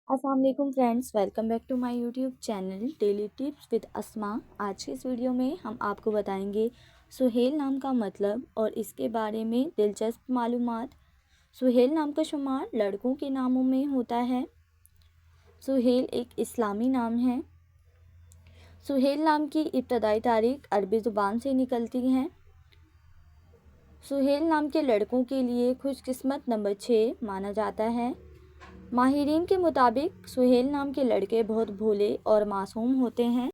अस्सलाम वालेकुम friends, welcome back to my YouTube channel daily tips with Asma. आज की इस वीडियो में हम आपको बताएंगे सुहेल नाम का मतलब और इसके बारे में दिलचस्प मालूमात। सुहेल नाम का शुमार लड़कों के नामों में होता है। सुहेल एक इस्लामी नाम है। सुहेल नाम की इब्तदाई तारीख अरबी ज़ुबान से निकलती है। सुहेल नाम के लड़कों के लिए खुशकिस्मत नंबर 6 माना जाता है। माहिरीन के मुताबिक सुहेल नाम के लड़के बहुत भोले और मासूम होते हैं।